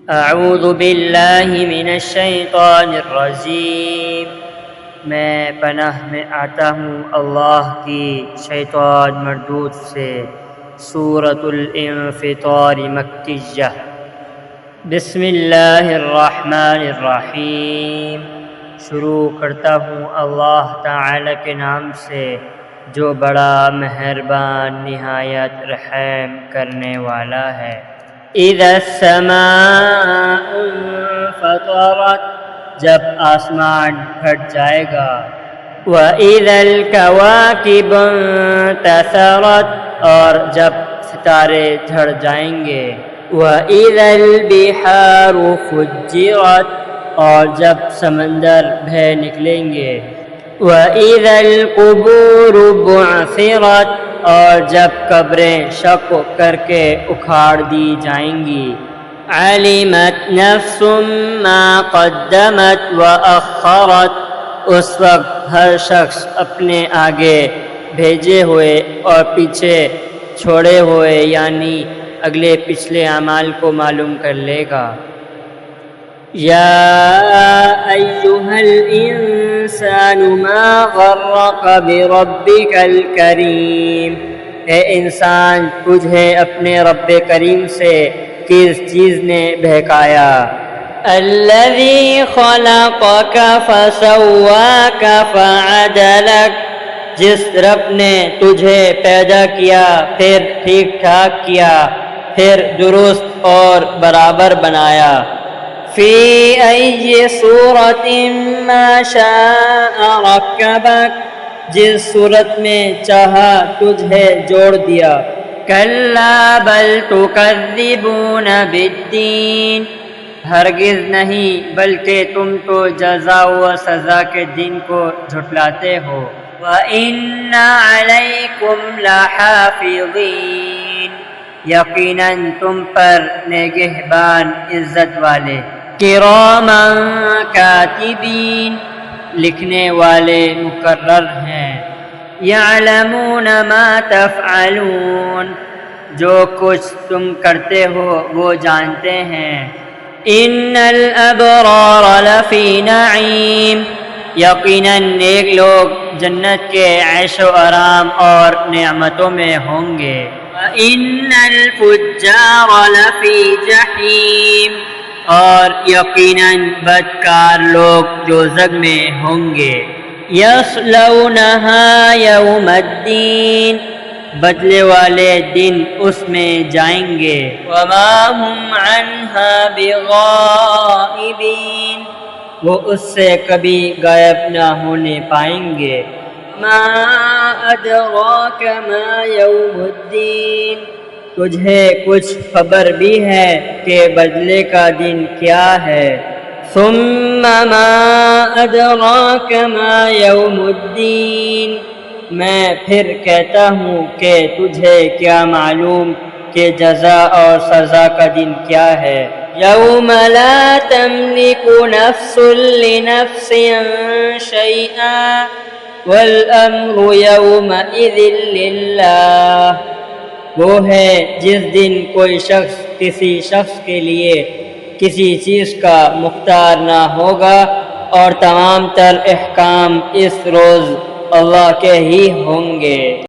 اعوذ باللہ من الشیطان الرجیم، میں پناہ میں آتا ہوں اللہ کی شیطان مردود سے۔ سورۃ الانفطار مکیہ۔ بسم اللہ الرحمن الرحیم، شروع کرتا ہوں اللہ تعالی کے نام سے جو بڑا مہربان نہایت رحم کرنے والا ہے۔ اذا السماء انفطرت، جب آسمان پھٹ جائے گا۔ وَإِذَا الْكَوَاكِبُ انتثرت، اور جب ستارے جھڑ جائیں گے۔ وَإِذَا الْبِحَارُ فُجِّرَتْ، اور جب سمندر بہہ نکلیں گے۔ وَإِذَا الْقُبُورُ بُعْثِرَتْ، اور جب قبریں شق کر کے اکھاڑ دی جائیں گی۔ عَلِمَتْ نَفْسٌ مَّا قَدَّمَتْ وَأَخَّرَتْ، اس وقت ہر شخص اپنے آگے بھیجے ہوئے اور پیچھے چھوڑے ہوئے یعنی اگلے پچھلے اعمال کو معلوم کر لے گا۔ یا ایھا الانسان ما غرک بربک الکریم، اے انسان تجھے اپنے رب کریم سے کس چیز نے بہکایا۔ الذی خلقک فسواک فعدلک، جس رب نے تجھے پیدا کیا پھر ٹھیک ٹھاک کیا پھر درست اور برابر بنایا۔ فی ای صورت ما شاء رکبک، جس صورت میں چاہا تجھے جوڑ دیا۔ کلا بل تکذبون بالدین، ہرگز نہیں بلکہ تم تو جزا و سزا کے دن کو جھٹلاتے ہو۔ وَإِنَّ عَلَيْكُمْ لَحَافِظِينَ، یقیناً تم پر نگہبان عزت والے۔ کِرَامًا کاتبین، لکھنے والے مقرر ہیں۔ یعلمون ما تفعلون، جو کچھ تم کرتے ہو وہ جانتے ہیں۔ ان الابرار لفی نعیم، یقیناً نیک لوگ جنت کے عیش و آرام اور نعمتوں میں ہوں گے۔ وَإِنَّ الْفُجَّارَ لَفِي جَحِيمٍ، اور یقیناً بدکار لوگ دوزخ میں ہوں گے۔ یصلونہا یوم الدین، بدلے والے دن اس میں جائیں گے۔ وما ہم عنہا بغائبین، وہ اس سے کبھی غائب نہ ہونے پائیں گے۔ ما ادراک ما یوم الدین، تجھے کچھ خبر بھی ہے کہ بدلے کا دن کیا ہے۔ ثم ما ادراک ما یوم الدین، میں پھر کہتا ہوں کہ تجھے کیا معلوم کہ جزا اور سزا کا دن کیا ہے۔ یوم لا تملک نفس لنفس شیئا والامر یومئذ للہ، وہ ہے جس دن کوئی شخص کسی شخص کے لیے کسی چیز کا مختار نہ ہوگا اور تمام تر احکام اس روز اللہ کے ہی ہوں گے۔